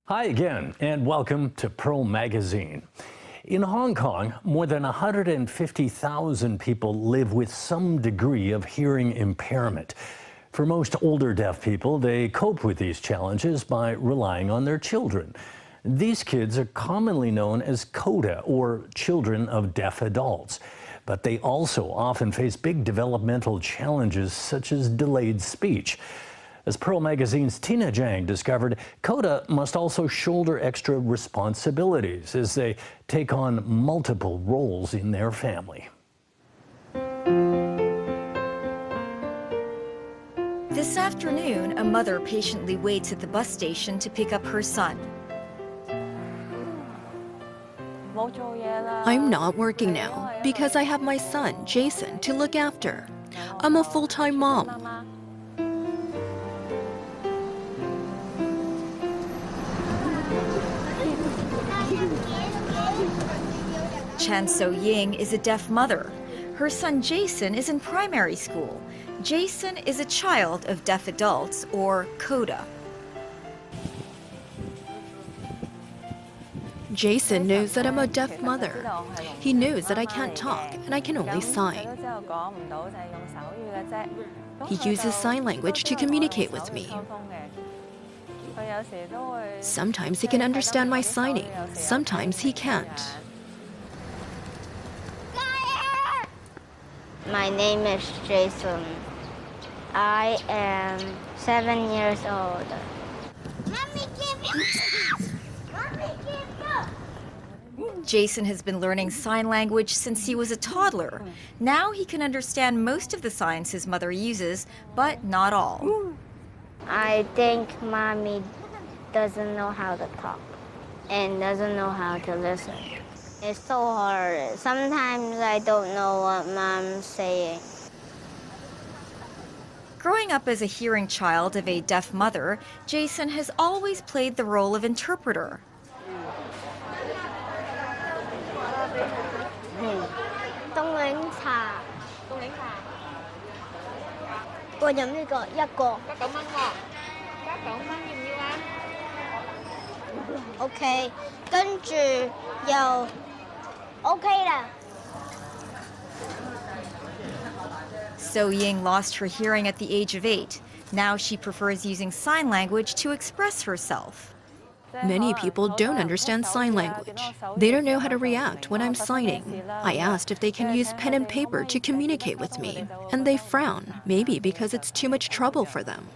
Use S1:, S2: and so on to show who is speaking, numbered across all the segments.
S1: Hi again, and welcome to Pearl Magazine. In Hong Kong, more than 150,000 people live with some degree of hearing impairment. For most older deaf people, they cope with these challenges by relying on their children. These kids are commonly known as CODA, or children of deaf adults. But they also often face big developmental challenges such as delayed speech. As Pearl Magazine's Jiang discovered, CODA must also shoulder extra responsibilities as they take on multiple roles in their family.
S2: This afternoon, a mother patiently waits at the bus station to pick up her son.
S3: I'm not working now because I have my son, Jason, to look after. I'm a full-time mom.
S2: Chan So-ying is a deaf mother. Her son Jason is in primary school. Jason is a child of deaf adults, or CODA.
S3: Jason knows that I'm a deaf mother. He knows that I can't talk and I can only sign. He uses sign language to communicate with me. Sometimes he can understand my signing, sometimes he can't.
S4: My name is Jason. I am 7 years old.
S2: Jason has been learning sign language since he was a toddler. Now he can understand most of the signs his mother uses, but not all.
S4: I think mommy doesn't know how to talk and doesn't know how to listen. It's so hard. Sometimes I don't know what mom's saying.
S2: Growing up as a hearing child of a deaf mother, Jason has always played the role of interpreter.
S4: Okay, 跟住又 OK 啦。
S2: So-ying lost her hearing at the age of 8. Now she prefers using sign language to express herself.
S3: Many people don't understand sign language. They don't know how to react when I'm signing. I asked if they can use pen and paper to communicate with me, and they frown, maybe because it's too much trouble for them.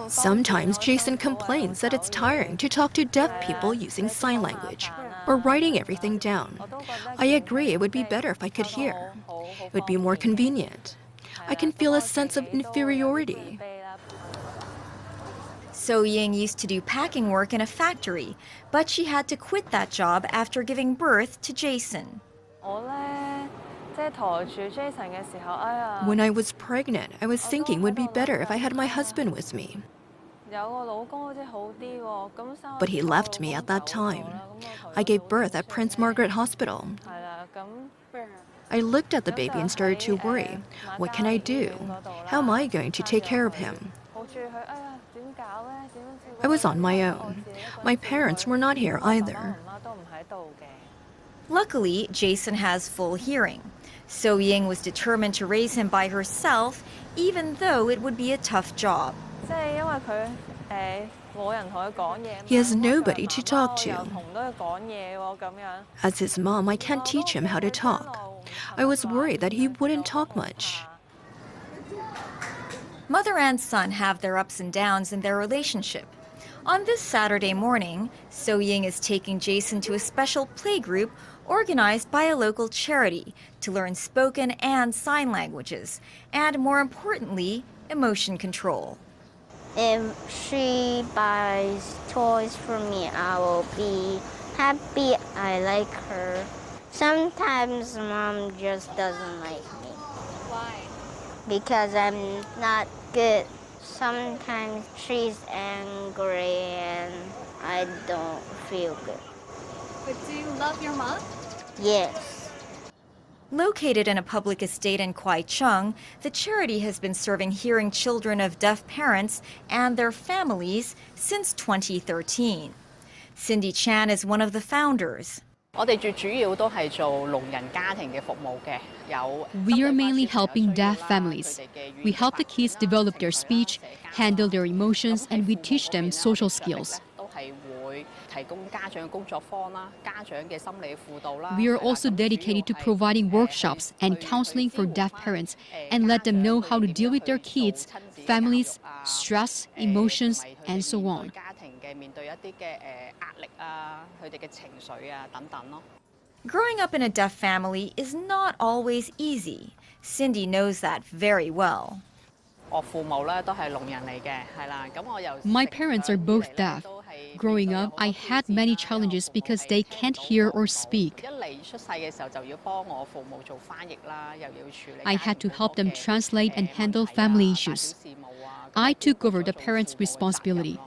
S3: Sometimes Jason complains that it's tiring to talk to deaf people using sign language or writing everything down. I agree it would be better if I could hear. It would be more convenient. I can feel a sense of inferiority.
S2: So-ying used to do packing work in a factory, but she had to quit that job after giving birth to Jason.
S3: When I was pregnant, I was thinking it would be better if I had my husband with me. But he left me at that time. I gave birth at Prince Margaret Hospital. I looked at the baby and started to worry. What can I do? How am I going to take care of him? I was on my own. My parents were not here either.
S2: Luckily, Jason has full hearing. So-ying was determined to raise him by herself, even though it would be a tough job.
S3: He has nobody to talk to. As his mom, I can't teach him how to talk. I was worried that he wouldn't talk much.
S2: Mother and son have their ups and downs in their relationship. On this Saturday morning, So-ying is taking Jason to a special playgroup organized by a local charity to learn spoken and sign languages, and more importantly, emotion control.
S4: If she buys toys for me, I will be happy. I like her. Sometimes mom just doesn't like me.
S5: Why?
S4: Because I'm not good. Sometimes she's angry and I don't feel good.
S5: But do you love your mom?
S4: Yes.
S2: Located in a public estate in Jiang, the charity has been serving hearing children of deaf parents and their families since 2013. Cindy Chan is one of the founders.
S5: We
S6: are mainly helping deaf families. We help the kids develop their speech, handle their emotions, and we teach them social skills. We are also dedicated to providing workshops and counseling for deaf parents and let them know how to deal with their kids, families, stress, emotions, and so on.
S2: Growing up in a deaf family is not always easy. Cindy knows that very well.
S6: My parents are both deaf. Growing up, I had many challenges because they can't hear or speak. I had to help them translate and handle family issues. I took over the parents' responsibility.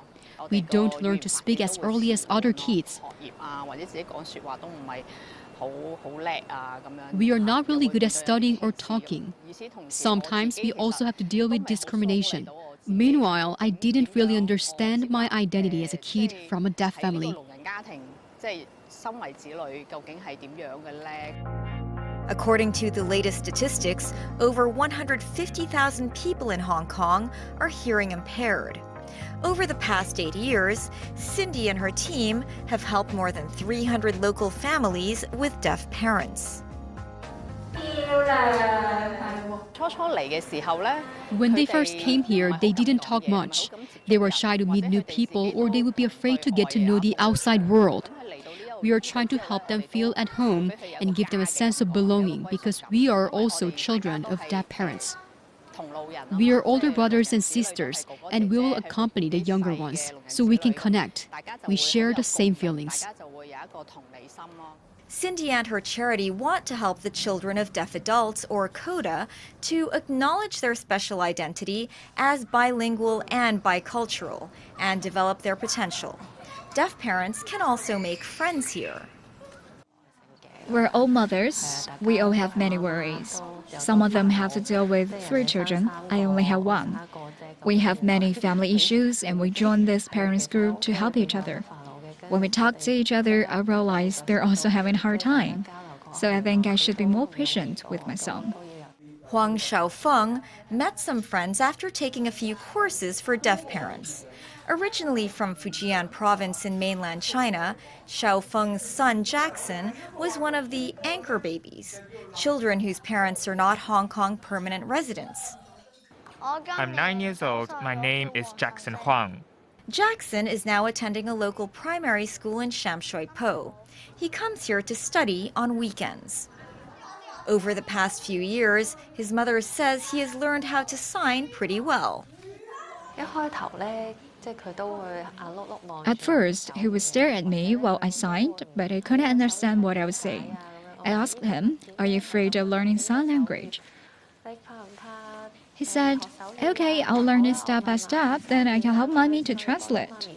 S6: We don't learn to speak as early as other kids. We are not really good at studying or talking. Sometimes we also have to deal with discrimination. Meanwhile, I didn't really understand my identity as a kid from a deaf family.
S2: According to the latest statistics, over 150,000 people in Hong Kong are hearing impaired. Over the past 8 years, Cindy and her team have helped more than 300 local families with deaf parents.
S6: When they first came here, they didn't talk much. They were shy to meet new people or they would be afraid to get to know the outside world. We are trying to help them feel at home and give them a sense of belonging because we are also children of deaf parents. We are older brothers and sisters, and we will accompany the younger ones so we can connect. We share the same feelings.
S2: Cindy and her charity want to help the children of deaf adults, or CODA, to acknowledge their special identity as bilingual and bicultural and develop their potential. Deaf parents can also make friends here.
S7: We're all mothers. We all have many worries. Some of them have to deal with 3 children. I only have 1. We have many family issues and we join this parents group to help each other. When we talk to each other, I realize they're also having a hard time. So I think I should be more patient with my son.
S2: Huang Xiaofeng met some friends after taking a few courses for deaf parents. Originally from Fujian province in mainland China, Xiaofeng's son Jackson was one of the anchor babies, children whose parents are not Hong Kong permanent residents.
S8: I'm 9 years old. My name is Jackson Huang.
S2: Jackson is now attending a local primary school in Shamshui-Po. He comes here to study on weekends. Over the past few years, his mother says he has learned how to sign pretty well.
S7: At first, he would stare at me while I signed, but I couldn't understand what I was saying. I asked him, "Are you afraid of learning sign language?" He said, "Okay, I'll learn it step by step, then I can help mommy to translate."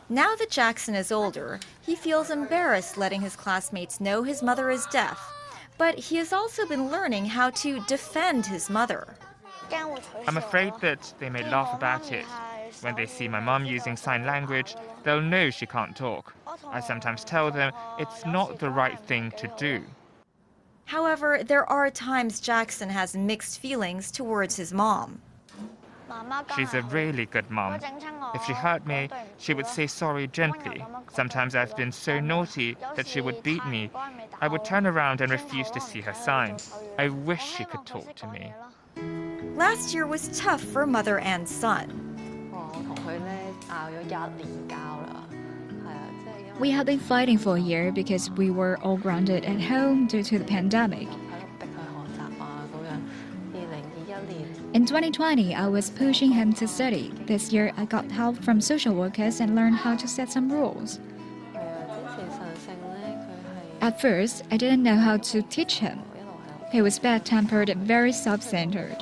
S2: Now that Jackson is older, he feels embarrassed letting his classmates know his mother is deaf. But he has also been learning how to defend his mother.
S8: I'm afraid that they may laugh about it. When they see my mom using sign language, they'll know she can't talk. I sometimes tell them it's not the right thing to do.
S2: However, there are times Jackson has mixed feelings towards his mom.
S8: She's a really good mom. If she hurt me, she would say sorry gently. Sometimes I've been so naughty that she would beat me. I would turn around and refuse to see her sign. I wish she could talk to me.
S2: Last year was tough for mother and son.
S7: We had been fighting for a year because we were all grounded at home due to the pandemic. In 2020, I was pushing him to study. This year, I got help from social workers and learned how to set some rules. At first, I didn't know how to teach him. He was bad-tempered and very self-centered.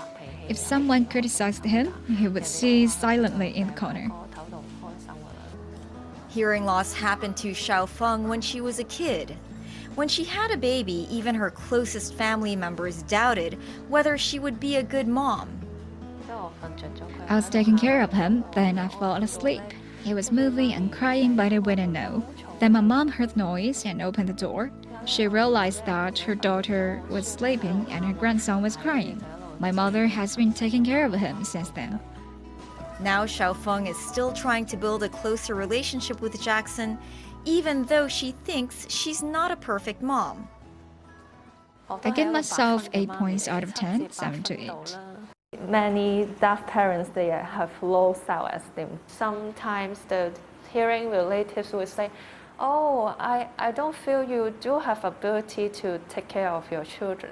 S7: If someone criticized him, he would sit silently in the corner.
S2: Hearing loss happened to Xiaofeng when she was a kid. When she had a baby, even her closest family members doubted whether she would be a good mom.
S7: I was taking care of him, then I fell asleep. He was moving and crying, but I wouldn't know. Then my mom heard noise and opened the door. She realized that her daughter was sleeping and her grandson was crying. My mother has been taking care of him since then.
S2: Now Xiaofeng is still trying to build a closer relationship with Jackson, even though she thinks she's not a perfect mom.
S7: I give myself 8 points out of 10, 7 to 8.
S5: Many deaf parents, they have low self-esteem. Sometimes the hearing relatives will say, oh, I don't feel you do have ability to take care of your children.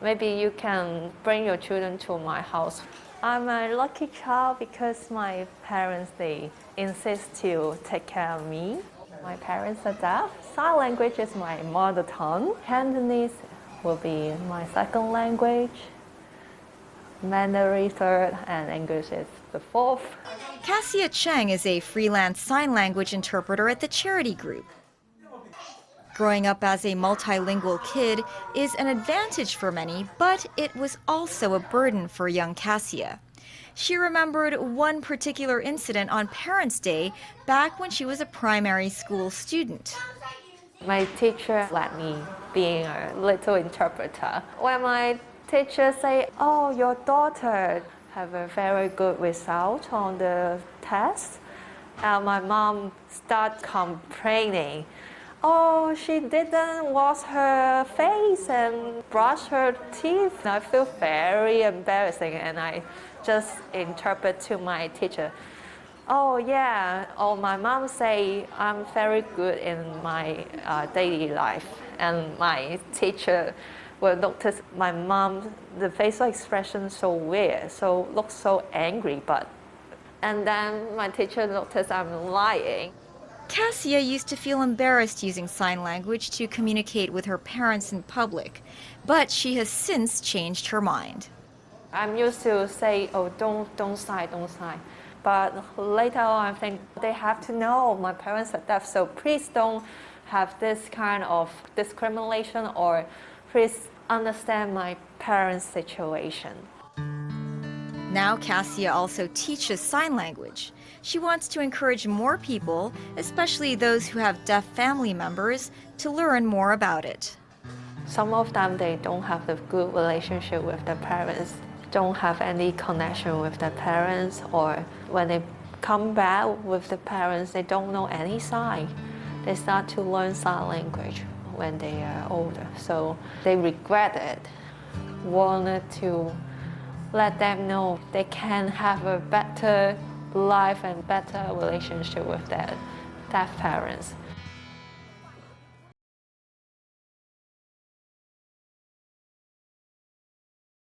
S5: Maybe you can bring your children to my house. I'm a lucky child because my parents, they insist to take care of me. My parents are deaf. Sign language is my mother tongue. Cantonese will be my second language. Mandarin third, and English is the fourth.
S2: Cassia Cheng is a freelance sign language interpreter at the charity group. Growing up as a multilingual kid is an advantage for many, but it was also a burden for young Cassia. She remembered one particular incident on Parents' Day back when she was a primary school student.
S5: My teacher let me be a little interpreter. When my teacher say, oh, your daughter have a very good result on the test, my mom start complaining. Oh, she didn't wash her face and brush her teeth. I feel very embarrassing, and I just interpret to my teacher. Oh yeah, oh my mom say I'm very good in my daily life, and my teacher will notice my mom, the facial expression so weird, so looks so angry, and then my teacher noticed I'm lying.
S2: Cassia used to feel embarrassed using sign language to communicate with her parents in public, but she has since changed her mind.
S5: I'm used to say, oh, don't sign. But later on, I think they have to know my parents are deaf, so please don't have this kind of discrimination, or please understand my parents' situation.
S2: Now Cassia also teaches sign language. She wants to encourage more people, especially those who have deaf family members, to learn more about it.
S5: Some of them, they don't have a good relationship with their parents, don't have any connection with their parents, or when they come back with the parents, they don't know any sign. They start to learn sign language when they are older, so they regret it. Wanted to let them know they can have a better life and better relationship with their deaf parents.